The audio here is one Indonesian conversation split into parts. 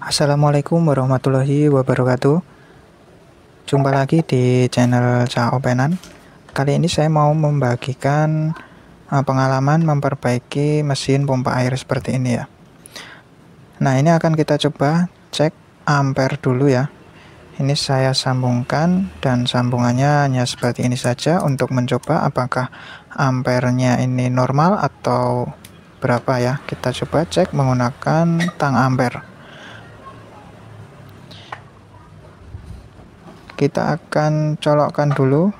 Assalamualaikum warahmatullahi wabarakatuh. Jumpa lagi di channel Cah Openan. Kali ini saya mau membagikan pengalaman memperbaiki mesin pompa air seperti ini ya. Nah, ini akan kita coba cek ampere dulu ya. Ini saya sambungkan dan sambungannya hanya seperti ini saja untuk mencoba apakah ampernya ini normal atau berapa ya. Kita coba cek menggunakan tang ampere. Kita akan colokkan dulu.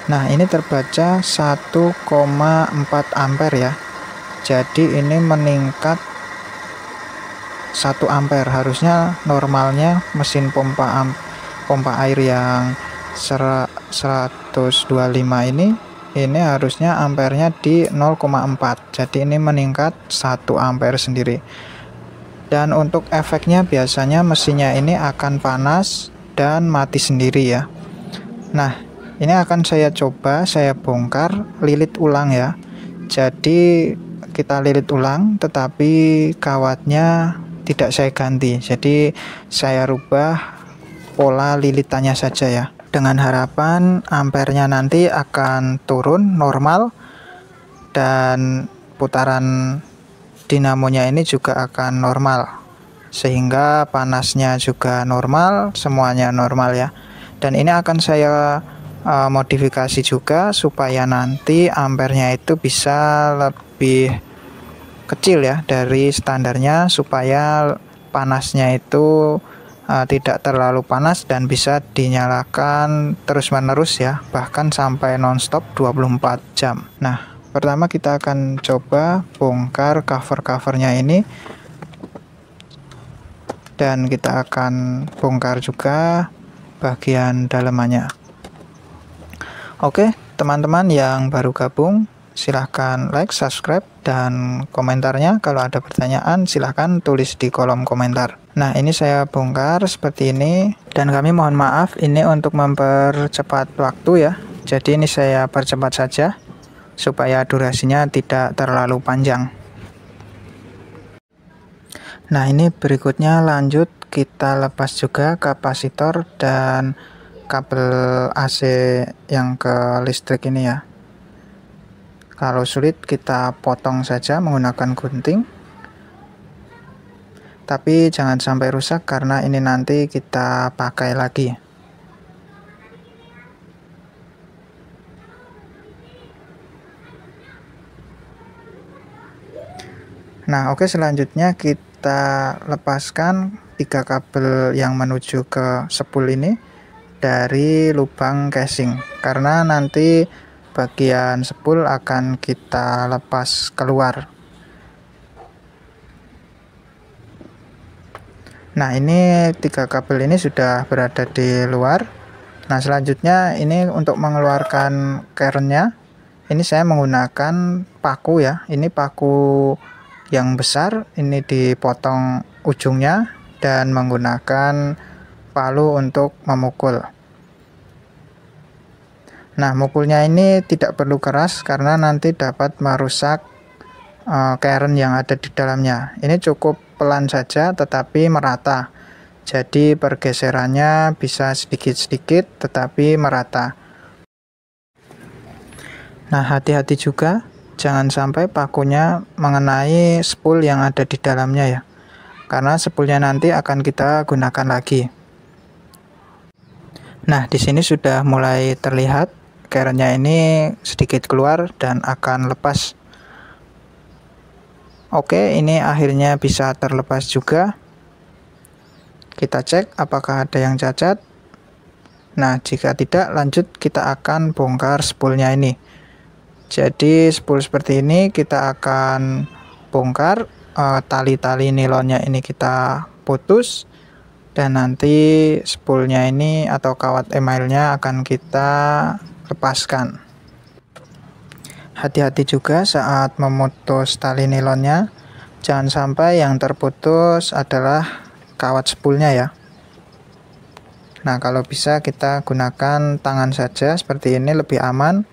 Nah, ini terbaca 1,4 ampere ya. Jadi ini meningkat 1 ampere. Harusnya normalnya mesin pompa air yang 125 ini harusnya ampernya di 0,4. Jadi ini meningkat 1 ampere sendiri. Dan untuk efeknya biasanya mesinnya ini akan panas dan mati sendiri ya. Nah, ini akan saya coba saya bongkar lilit ulang ya. Jadi kita lilit ulang tetapi kawatnya tidak saya ganti. Jadi saya rubah pola lilitannya saja ya. Dengan harapan ampernya nanti akan turun normal dan putaran dinamonya ini juga akan normal. Sehingga panasnya juga normal, semuanya normal ya. Dan ini akan saya modifikasi juga supaya nanti ampernya itu bisa lebih kecil ya dari standarnya, supaya panasnya itu tidak terlalu panas dan bisa dinyalakan terus-menerus ya, bahkan sampai nonstop 24 jam. Nah, pertama kita akan coba bongkar cover-covernya ini, dan kita akan bongkar juga bagian dalamannya. Oke, teman-teman yang baru gabung, silahkan like, subscribe, dan komentarnya. Kalau ada pertanyaan silahkan tulis di kolom komentar. Nah, ini saya bongkar seperti ini, dan kami mohon maaf ini untuk mempercepat waktu ya. Jadi ini saya percepat saja supaya durasinya tidak terlalu panjang. Nah, ini berikutnya lanjut kita lepas juga kapasitor dan kabel AC yang ke listrik ini ya. Kalau sulit kita potong saja menggunakan gunting. Tapi jangan sampai rusak karena ini nanti kita pakai lagi. Nah, oke, selanjutnya kita lepaskan 3 kabel yang menuju ke spool ini dari lubang casing, karena nanti bagian spool akan kita lepas keluar. Nah, ini 3 kabel ini sudah berada di luar. Nah, selanjutnya ini untuk mengeluarkan kerennya, ini saya menggunakan paku ya. Ini paku yang besar, ini dipotong ujungnya dan menggunakan palu untuk memukul. Nah, mukulnya ini tidak perlu keras karena nanti dapat merusak keren yang ada di dalamnya. Ini cukup pelan saja tetapi merata. Jadi pergeserannya bisa sedikit-sedikit tetapi merata. Nah, hati-hati juga jangan sampai pakunya mengenai spool yang ada di dalamnya ya. Karena spoolnya nanti akan kita gunakan lagi. Nah, di sini sudah mulai terlihat kerennya ini sedikit keluar dan akan lepas. Oke, ini akhirnya bisa terlepas juga. Kita cek apakah ada yang cacat. Nah, jika tidak, lanjut kita akan bongkar spoolnya ini. Jadi spool seperti ini kita akan bongkar, tali-tali nilonnya ini kita putus, dan nanti spoolnya ini atau kawat emailnya akan kita lepaskan. Hati-hati juga saat memutus tali nilonnya, jangan sampai yang terputus adalah kawat spoolnya ya. Nah, kalau bisa kita gunakan tangan saja seperti ini, lebih aman.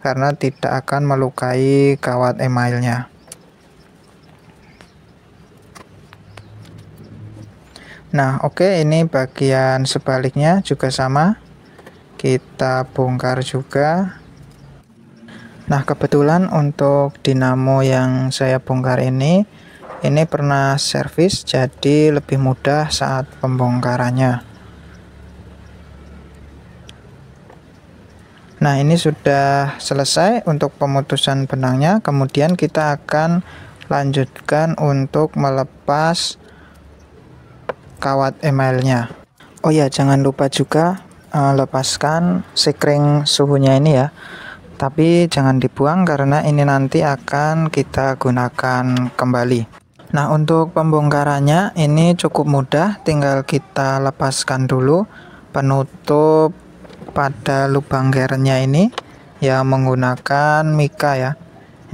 karena tidak akan melukai kawat emailnya. Nah, oke, ini bagian sebaliknya juga sama. Kita bongkar juga. Nah, kebetulan untuk dinamo yang saya bongkar ini pernah servis, jadi lebih mudah saat pembongkarannya. Nah, ini sudah selesai untuk pemutusan benangnya. Kemudian kita akan lanjutkan untuk melepas kawat emailnya. Oh ya, jangan lupa juga lepaskan sekring suhunya ini ya. Tapi jangan dibuang karena ini nanti akan kita gunakan kembali. Nah, untuk pembongkarannya ini cukup mudah, tinggal kita lepaskan dulu penutup pada lubang kerennya ini ya menggunakan mika ya.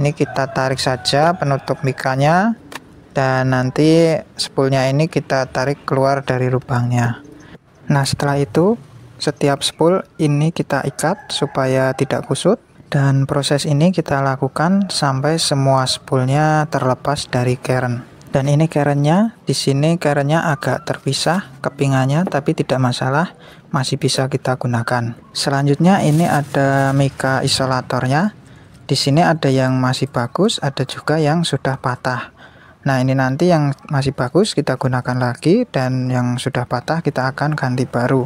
Ini kita tarik saja penutup mikanya. Dan nanti spoolnya ini kita tarik keluar dari lubangnya. Nah, setelah itu setiap spool ini kita ikat supaya tidak kusut, dan proses ini kita lakukan sampai semua spoolnya terlepas dari keren. Dan ini kerennya, di sini kerennya agak terpisah kepingannya, tapi tidak masalah, masih bisa kita gunakan. Selanjutnya ini ada mika isolatornya. Di sini ada yang masih bagus, ada juga yang sudah patah. Nah, ini nanti yang masih bagus kita gunakan lagi, dan yang sudah patah kita akan ganti baru.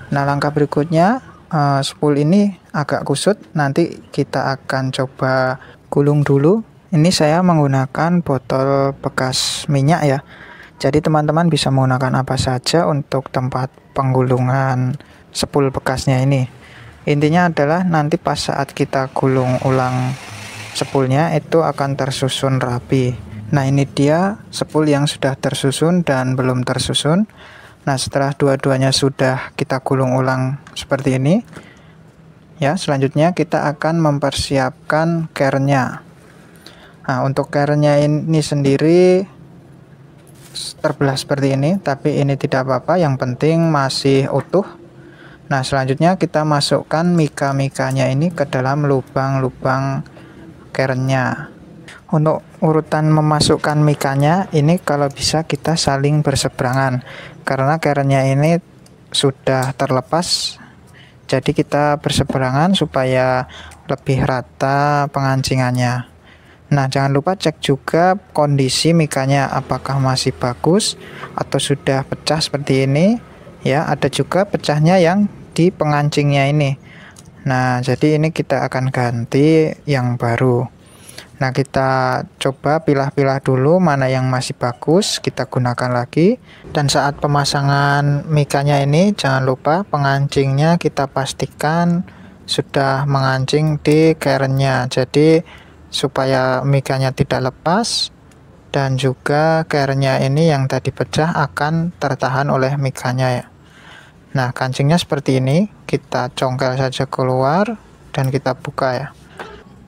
Nah, langkah berikutnya spool ini agak kusut, nanti kita akan coba gulung dulu. Ini saya menggunakan botol bekas minyak ya. Jadi teman-teman bisa menggunakan apa saja untuk tempat penggulungan spool bekasnya ini. Intinya adalah nanti pas saat kita gulung ulang spoolnya itu akan tersusun rapi. Nah, ini dia spool yang sudah tersusun dan belum tersusun. Nah, setelah dua-duanya sudah kita gulung ulang seperti ini, ya, selanjutnya kita akan mempersiapkan kerennya. Nah, untuk kerennya ini sendiri terbelah seperti ini, tapi ini tidak apa-apa, yang penting masih utuh. Nah, selanjutnya kita masukkan mika-mikanya ini ke dalam lubang-lubang kerennya. Untuk urutan memasukkan mikanya ini kalau bisa kita saling berseberangan karena kerennya ini sudah terlepas, jadi kita berseberangan supaya lebih rata pengancingannya. Nah, jangan lupa cek juga kondisi mikanya apakah masih bagus atau sudah pecah seperti ini ya. Ada juga pecahnya yang di pengancingnya ini. Nah, jadi ini kita akan ganti yang baru. Nah, kita coba pilah-pilah dulu mana yang masih bagus, kita gunakan lagi. Dan saat pemasangan mikanya ini jangan lupa pengancingnya kita pastikan sudah mengancing di kerennya, jadi supaya mikanya tidak lepas, dan juga kerennya ini yang tadi pecah akan tertahan oleh mikanya ya. Nah, kancingnya seperti ini, kita congkel saja keluar dan kita buka ya.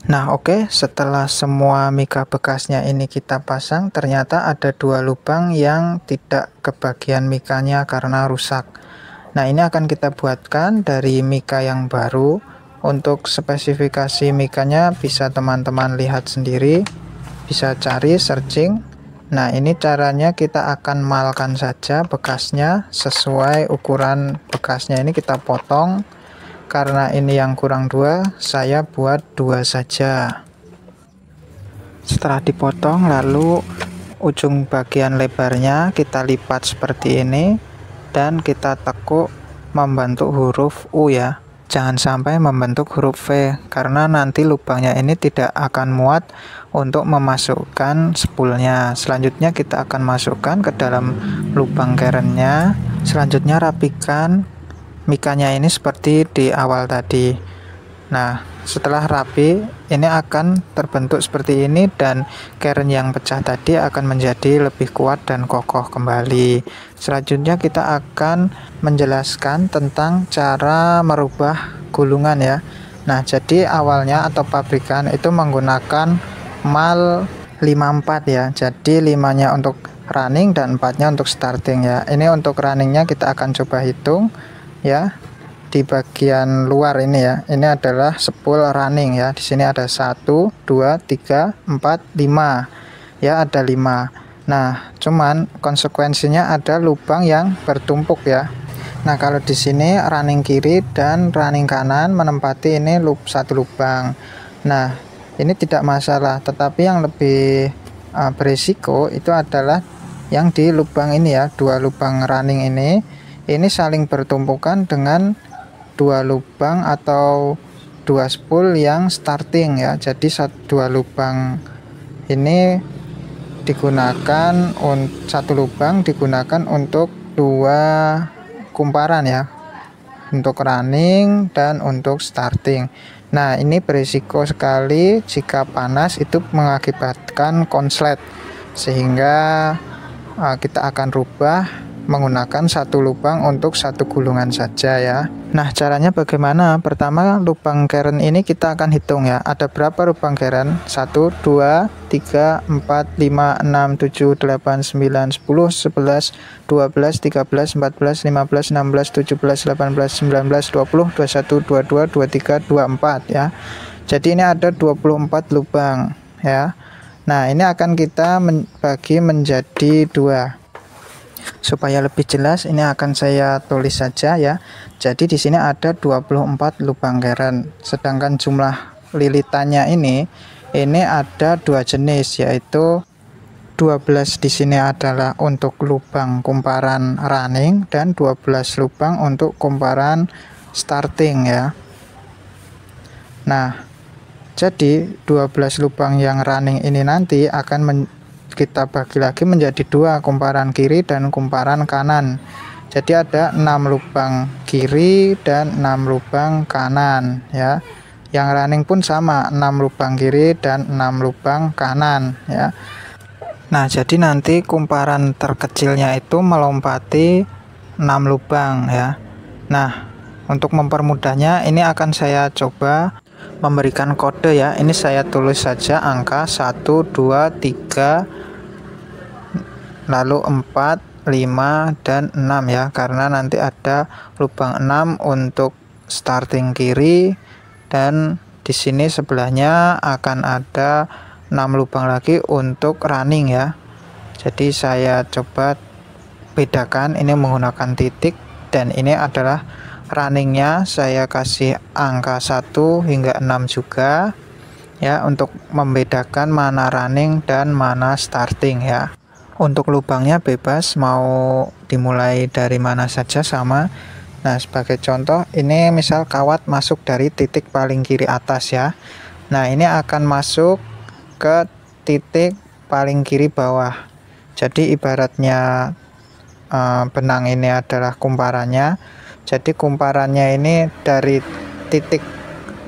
Nah, oke, setelah semua mika bekasnya ini kita pasang, ternyata ada dua lubang yang tidak kebagian mikanya karena rusak. Nah, ini akan kita buatkan dari mika yang baru. Untuk spesifikasi mikanya bisa teman-teman lihat sendiri, bisa cari searching. Nah, ini caranya kita akan malkan saja bekasnya sesuai ukuran bekasnya. Ini kita potong. Karena ini yang kurang 2, saya buat 2 saja. Setelah dipotong, lalu ujung bagian lebarnya kita lipat seperti ini dan kita tekuk membentuk huruf U ya. Jangan sampai membentuk huruf V karena nanti lubangnya ini tidak akan muat untuk memasukkan spoolnya. Selanjutnya kita akan masukkan ke dalam lubang kerennya. Selanjutnya rapikan mikanya ini seperti di awal tadi. Nah, setelah rapi ini akan terbentuk seperti ini dan keren yang pecah tadi akan menjadi lebih kuat dan kokoh kembali. Selanjutnya kita akan menjelaskan tentang cara merubah gulungan ya. Nah, jadi awalnya atau pabrikan itu menggunakan mal 54 ya. Jadi 5-nya untuk running dan 4-nya untuk starting ya. Ini untuk runningnya kita akan coba hitung ya. di bagian luar ini ya. Ini adalah spool running ya. Di sini ada 1, 2, 3, 4, 5. Ya, ada 5. Nah, cuman konsekuensinya ada lubang yang bertumpuk ya. Nah, kalau di sini running kiri dan running kanan menempati ini satu lubang. Nah, ini tidak masalah, tetapi yang lebih berisiko itu adalah yang di lubang ini ya, dua lubang running ini saling bertumpukan dengan dua lubang atau dua spool yang starting ya. Jadi dua lubang ini digunakan, satu lubang digunakan untuk dua kumparan ya, untuk running dan untuk starting. Nah, ini berisiko sekali jika panas itu mengakibatkan konslet, sehingga kita akan rubah menggunakan satu lubang untuk satu gulungan saja ya. Nah, caranya bagaimana? Pertama, lubang keren ini kita akan hitung ya. Ada berapa lubang keren? 1, 2, 3, 4, 5, 6, 7, 8, 9, 10, 11, 12, 13, 14, 15, 16, 17, 18, 19, 20, 21, 22, 23, 24 ya. Jadi ini ada 24 lubang ya. Nah, ini akan kita bagi menjadi 2. Supaya lebih jelas, ini akan saya tulis saja ya. Jadi di sini ada 24 lubang keren. Sedangkan jumlah lilitannya ini ada 2 jenis, yaitu 12 di sini adalah untuk lubang kumparan running dan 12 lubang untuk kumparan starting ya. Nah, jadi 12 lubang yang running ini nanti akan kita bagi lagi menjadi 2, kumparan kiri dan kumparan kanan. Jadi ada 6 lubang kiri dan 6 lubang kanan ya. Yang running pun sama, 6 lubang kiri dan 6 lubang kanan ya. Nah, jadi nanti kumparan terkecilnya itu melompati 6 lubang ya. Nah, untuk mempermudahnya ini akan saya coba memberikan kode ya. Ini saya tulis saja angka 1, 2, 3, lalu 4, 5, dan 6 ya, karena nanti ada lubang 6 untuk starting kiri, dan di sini sebelahnya akan ada 6 lubang lagi untuk running ya. Jadi saya coba bedakan, ini menggunakan titik, dan ini adalah runningnya. Saya kasih angka 1 hingga 6 juga ya, untuk membedakan mana running dan mana starting ya. Untuk lubangnya bebas, mau dimulai dari mana saja sama. Nah, sebagai contoh, ini misal kawat masuk dari titik paling kiri atas ya. Nah, ini akan masuk ke titik paling kiri bawah. Jadi ibaratnya benang ini adalah kumparannya. Jadi kumparannya ini dari titik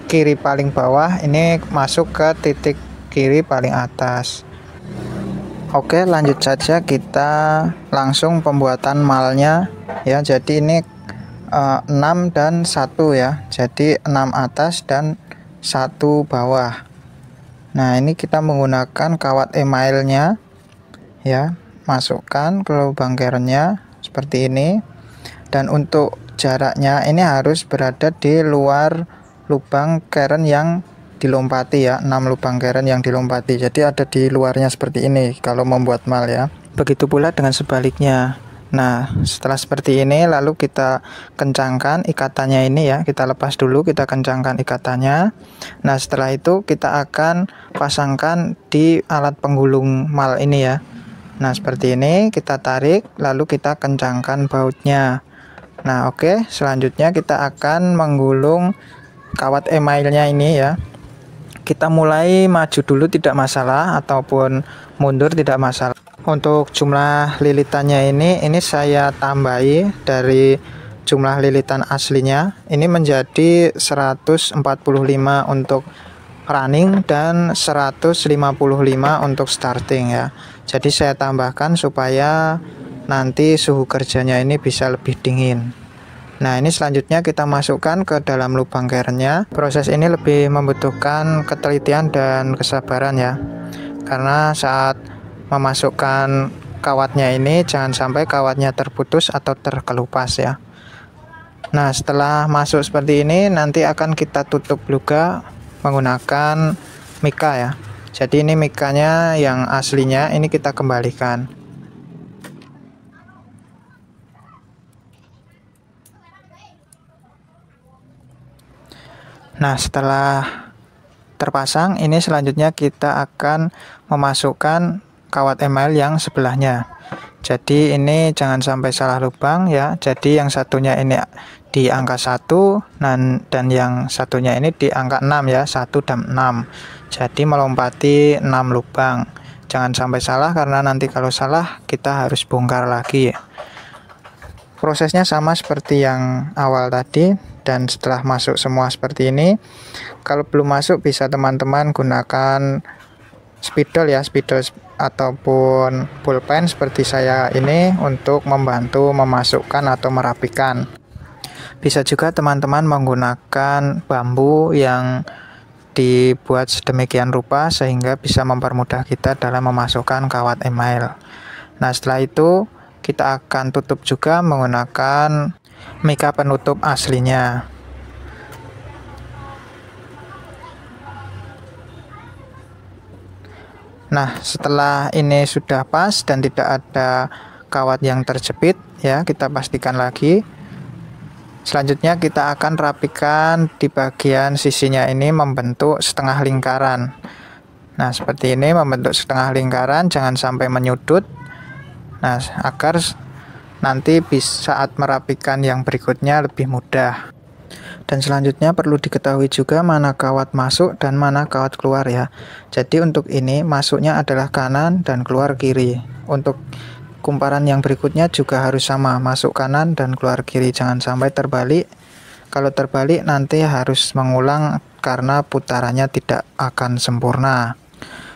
kiri paling bawah ini masuk ke titik kiri paling atas. Oke, lanjut saja, kita langsung pembuatan malnya ya. Jadi ini 6 dan 1 ya. Jadi 6 atas dan 1 bawah. Nah, ini kita menggunakan kawat emailnya ya. Masukkan ke lubang kerennya seperti ini. Dan untuk jaraknya ini harus berada di luar lubang keren yang dilompati ya, 6 lubang keren yang dilompati. Jadi ada di luarnya seperti ini kalau membuat mal ya. Begitu pula dengan sebaliknya. Nah, setelah seperti ini lalu kita kencangkan ikatannya ini ya. Kita lepas dulu, kita kencangkan ikatannya. Nah, setelah itu kita akan pasangkan di alat penggulung mal ini ya. Nah, seperti ini kita tarik lalu kita kencangkan bautnya. Nah, oke, selanjutnya kita akan menggulung kawat emailnya ini ya. Kita mulai maju dulu tidak masalah, ataupun mundur tidak masalah. Untuk jumlah lilitannya ini saya tambahi dari jumlah lilitan aslinya. Ini menjadi 145 untuk running dan 155 untuk starting ya. Jadi saya tambahkan supaya nanti suhu kerjanya ini bisa lebih dingin. Nah, ini selanjutnya kita masukkan ke dalam lubang kerennya. Proses ini lebih membutuhkan ketelitian dan kesabaran ya. Karena saat memasukkan kawatnya ini jangan sampai kawatnya terputus atau terkelupas ya. Nah, setelah masuk seperti ini, nanti akan kita tutup juga menggunakan mika ya. Jadi ini mikanya yang aslinya, ini kita kembalikan. Nah, setelah terpasang, ini selanjutnya kita akan memasukkan kawat email yang sebelahnya. Jadi ini jangan sampai salah lubang ya. Jadi yang satunya ini di angka 1 dan yang satunya ini di angka 6 ya, 1 dan 6. Jadi melompati 6 lubang. Jangan sampai salah karena nanti kalau salah kita harus bongkar lagi. Prosesnya sama seperti yang awal tadi, dan setelah masuk semua seperti ini, kalau belum masuk bisa teman-teman gunakan spidol ya, spidol ataupun pulpen seperti saya ini untuk membantu memasukkan atau merapikan. Bisa juga teman-teman menggunakan bambu yang dibuat sedemikian rupa sehingga bisa mempermudah kita dalam memasukkan kawat email. Nah, setelah itu kita akan tutup juga menggunakan mika penutup aslinya. Nah, setelah ini sudah pas dan tidak ada kawat yang terjepit ya, kita pastikan lagi. Selanjutnya kita akan rapikan di bagian sisinya ini membentuk setengah lingkaran. Nah, seperti ini membentuk setengah lingkaran, jangan sampai menyudut. Nah, agar nanti saat merapikan yang berikutnya lebih mudah. Dan selanjutnya perlu diketahui juga mana kawat masuk dan mana kawat keluar ya. Jadi untuk ini masuknya adalah kanan dan keluar kiri. Untuk kumparan yang berikutnya juga harus sama, masuk kanan dan keluar kiri, jangan sampai terbalik. Kalau terbalik nanti harus mengulang karena putarannya tidak akan sempurna.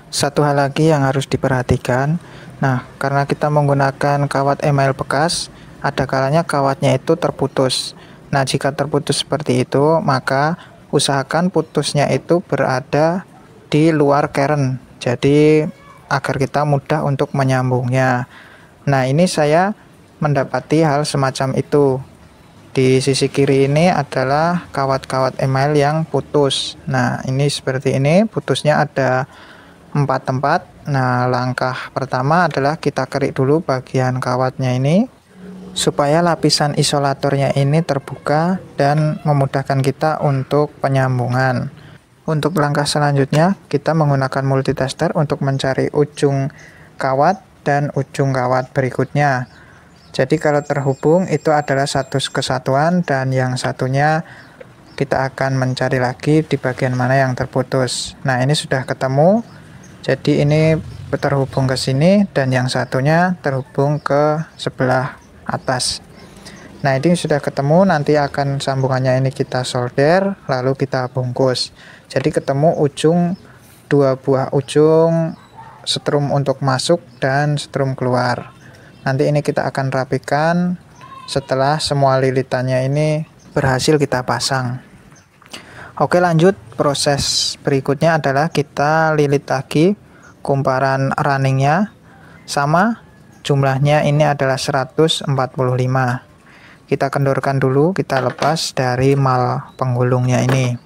Satu hal lagi yang harus diperhatikan, nah karena kita menggunakan kawat email bekas, ada kalanya kawatnya itu terputus. Nah, jika terputus seperti itu, maka usahakan putusnya itu berada di luar keren. Jadi agar kita mudah untuk menyambungnya. Nah, ini saya mendapati hal semacam itu. Di sisi kiri ini adalah kawat-kawat email yang putus. Nah, ini seperti ini, putusnya ada 4 tempat. Nah, langkah pertama adalah kita kerik dulu bagian kawatnya ini supaya lapisan isolatornya ini terbuka dan memudahkan kita untuk penyambungan. Untuk langkah selanjutnya, kita menggunakan multitester untuk mencari ujung kawat dan ujung kawat berikutnya. Jadi kalau terhubung itu adalah satu kesatuan, dan yang satunya kita akan mencari lagi di bagian mana yang terputus. Nah, ini sudah ketemu. Jadi ini terhubung ke sini dan yang satunya terhubung ke sebelah atas. Nah, ini sudah ketemu, nanti akan sambungannya ini kita solder lalu kita bungkus. Jadi ketemu ujung, 2 buah ujung setrum untuk masuk dan setrum keluar. Nanti ini kita akan rapikan setelah semua lilitannya ini berhasil kita pasang. Oke, lanjut. Proses berikutnya adalah kita lilit lagi kumparan runningnya, sama jumlahnya ini adalah 145. Kita kendorkan dulu, kita lepas dari mal penggulungnya ini.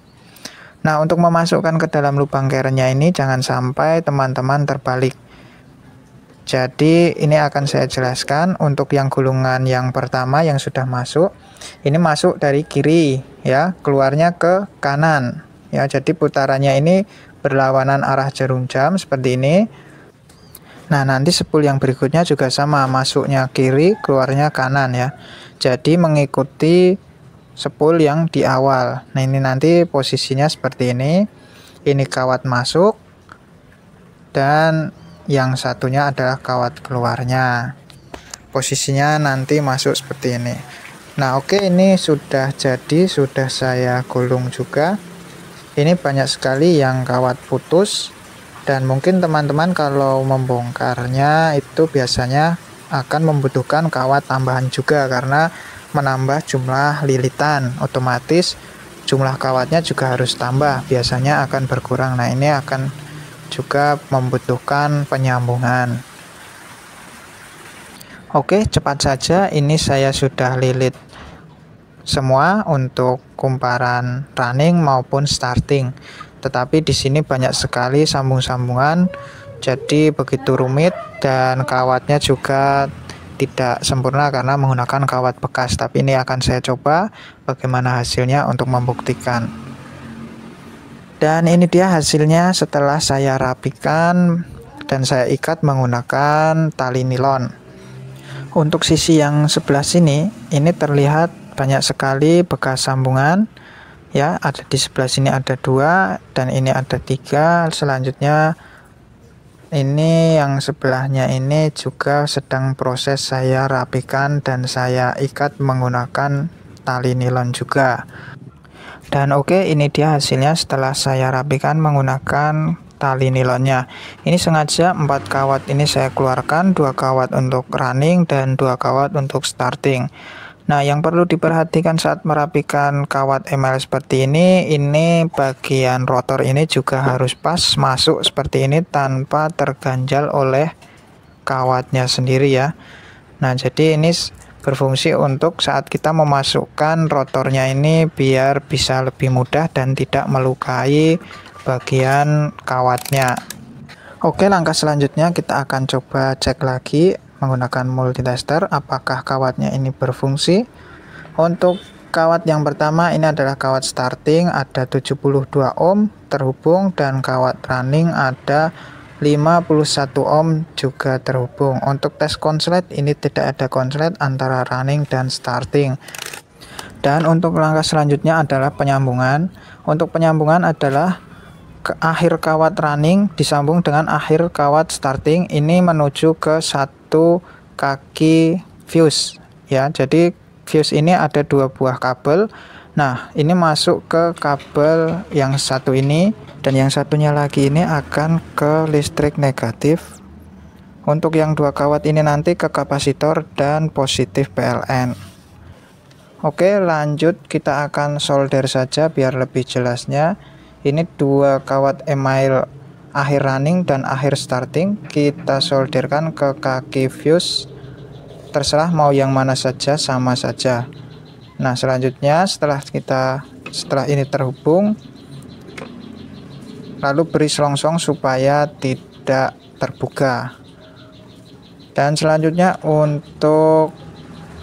Nah, untuk memasukkan ke dalam lubang kerennya ini jangan sampai teman-teman terbalik. Jadi ini akan saya jelaskan. Untuk yang gulungan yang pertama yang sudah masuk, ini masuk dari kiri ya, keluarnya ke kanan ya. Jadi putarannya ini berlawanan arah jarum jam seperti ini. Nah, nanti spool yang berikutnya juga sama, masuknya kiri, keluarnya kanan ya. Jadi mengikuti spool yang di awal. Nah, ini nanti posisinya seperti ini. Ini kawat masuk dan yang satunya adalah kawat keluarnya. Posisinya nanti masuk seperti ini. Nah, oke, ini sudah jadi, sudah saya gulung juga. Ini banyak sekali yang kawat putus, dan mungkin teman-teman kalau membongkarnya itu biasanya akan membutuhkan kawat tambahan juga karena menambah jumlah lilitan, otomatis jumlah kawatnya juga harus tambah, biasanya akan berkurang. Nah, ini akan juga membutuhkan penyambungan. Oke, cepat saja, ini saya sudah lilit semua untuk kumparan running maupun starting. Tetapi di sini banyak sekali sambung-sambungan, jadi begitu rumit dan kawatnya juga tidak sempurna karena menggunakan kawat bekas. Tapi ini akan saya coba bagaimana hasilnya untuk membuktikan. Dan ini dia hasilnya setelah saya rapikan dan saya ikat menggunakan tali nilon. Untuk sisi yang sebelah sini, ini terlihat banyak sekali bekas sambungan. Ya, ada di sebelah sini ada 2 dan ini ada 3. Selanjutnya ini yang sebelahnya ini juga sedang proses saya rapikan dan saya ikat menggunakan tali nilon juga. Dan oke, ini dia hasilnya setelah saya rapikan menggunakan tali nilonnya. Ini sengaja 4 kawat ini saya keluarkan, 2 kawat untuk running dan 2 kawat untuk starting. Nah, yang perlu diperhatikan saat merapikan kawat ML seperti ini bagian rotor ini juga harus pas masuk seperti ini tanpa terganjal oleh kawatnya sendiri ya. Nah, jadi ini berfungsi untuk saat kita memasukkan rotornya ini biar bisa lebih mudah dan tidak melukai bagian kawatnya. Oke, langkah selanjutnya kita akan coba cek lagi menggunakan multitester apakah kawatnya ini berfungsi. Untuk kawat yang pertama ini adalah kawat starting, ada 72 ohm terhubung, dan kawat running ada 51 ohm juga terhubung. Untuk tes konslet ini tidak ada konslet antara running dan starting. Dan untuk langkah selanjutnya adalah penyambungan. Untuk penyambungan adalah ke akhir kawat running disambung dengan akhir kawat starting ini menuju ke satu kaki fuse ya. Jadi fuse ini ada 2 buah kabel. Nah, ini masuk ke kabel yang satu ini, dan yang satunya lagi ini akan ke listrik negatif. Untuk yang 2 kawat ini nanti ke kapasitor dan positif PLN. Oke, lanjut kita akan solder saja biar lebih jelasnya. Ini 2 kawat email akhir running dan akhir starting kita solderkan ke kaki fuse. Terserah mau yang mana saja, sama saja. Nah, selanjutnya setelah ini terhubung, lalu beri selongsong supaya tidak terbuka. Dan selanjutnya untuk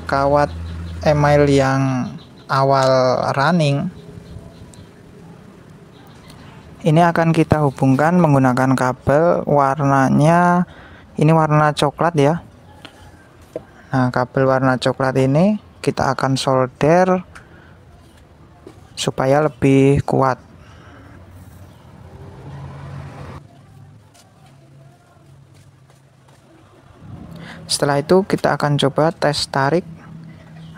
kawat email yang awal running ini akan kita hubungkan menggunakan kabel warnanya ini warna coklat ya. Nah, kabel warna coklat ini kita akan solder supaya lebih kuat. Setelah itu kita akan coba tes tarik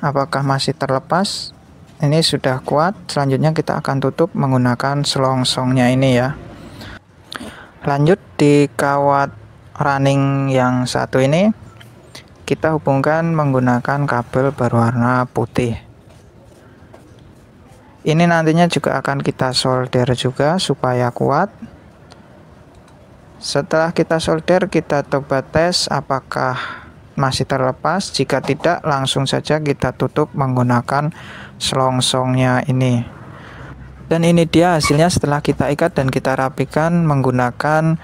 apakah masih terlepas. Ini sudah kuat. Selanjutnya kita akan tutup menggunakan selongsongnya ini ya. Lanjut di kawat running yang satu ini kita hubungkan menggunakan kabel berwarna putih. Ini nantinya juga akan kita solder juga supaya kuat. Setelah kita solder, kita coba tes apakah masih terlepas. Jika tidak, langsung saja kita tutup menggunakan selongsongnya ini. Dan ini dia hasilnya setelah kita ikat dan kita rapikan menggunakan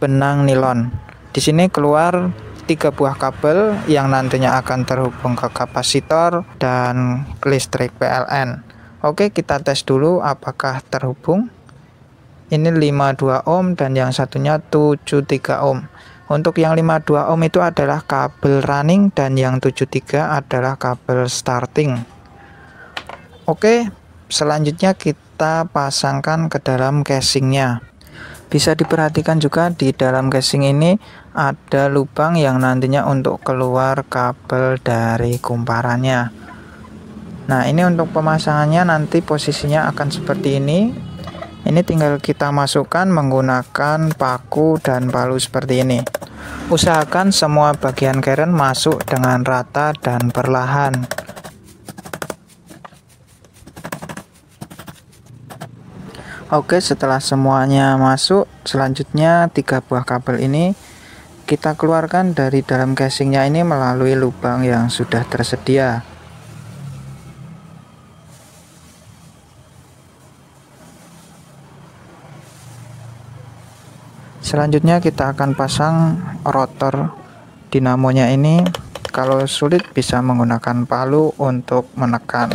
benang nilon. Di sini keluar 3 buah kabel yang nantinya akan terhubung ke kapasitor dan listrik PLN. Oke, kita tes dulu apakah terhubung. Ini 52 ohm dan yang satunya 73 ohm. Untuk yang 52 ohm itu adalah kabel running dan yang 73 adalah kabel starting. Oke, selanjutnya kita pasangkan ke dalam casingnya. Bisa diperhatikan juga di dalam casing ini ada lubang yang nantinya untuk keluar kabel dari kumparannya. Nah, ini untuk pemasangannya nanti posisinya akan seperti ini. Ini tinggal kita masukkan menggunakan paku dan palu seperti ini. Usahakan semua bagian keren masuk dengan rata dan perlahan. Oke, setelah semuanya masuk, selanjutnya 3 buah kabel ini kita keluarkan dari dalam casingnya ini melalui lubang yang sudah tersedia. selanjutnya kita akan pasang rotor dinamonya ini. Kalau sulit bisa menggunakan palu untuk menekan.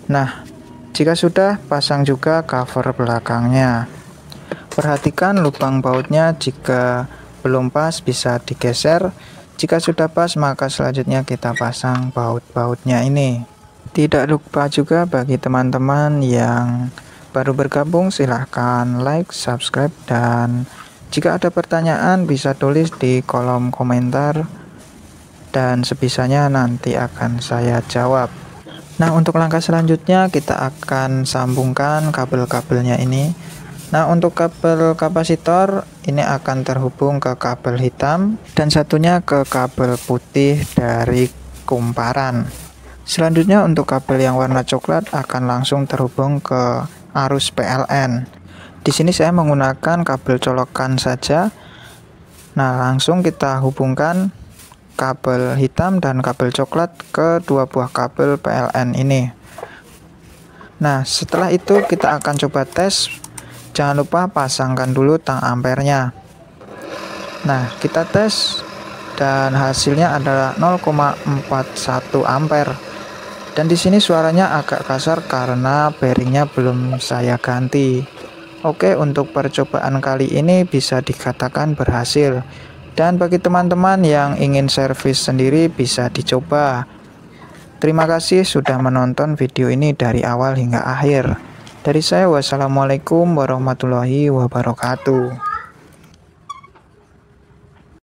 Nah, jika sudah, pasang juga cover belakangnya. Perhatikan lubang bautnya, jika belum pas bisa digeser. Jika sudah pas, maka selanjutnya kita pasang baut-bautnya ini. Tidak lupa juga bagi teman-teman yang baru bergabung, silahkan like, subscribe, dan jika ada pertanyaan bisa tulis di kolom komentar dan sebisanya nanti akan saya jawab. Nah, untuk langkah selanjutnya kita akan sambungkan kabel-kabelnya ini. Nah, untuk kabel kapasitor ini akan terhubung ke kabel hitam dan satunya ke kabel putih dari kumparan. Selanjutnya untuk kabel yang warna coklat akan langsung terhubung ke arus PLN. Di sini saya menggunakan kabel colokan saja. Nah, langsung kita hubungkan kabel hitam dan kabel coklat ke dua buah kabel PLN ini. Nah, setelah itu kita akan coba tes. Jangan lupa pasangkan dulu tang ampernya. Nah, kita tes dan hasilnya adalah 0,41 ampere. Dan di sini suaranya agak kasar karena bearingnya belum saya ganti. Oke, untuk percobaan kali ini bisa dikatakan berhasil. Dan bagi teman-teman yang ingin servis sendiri bisa dicoba. Terima kasih sudah menonton video ini dari awal hingga akhir. Dari saya, wassalamualaikum warahmatullahi wabarakatuh.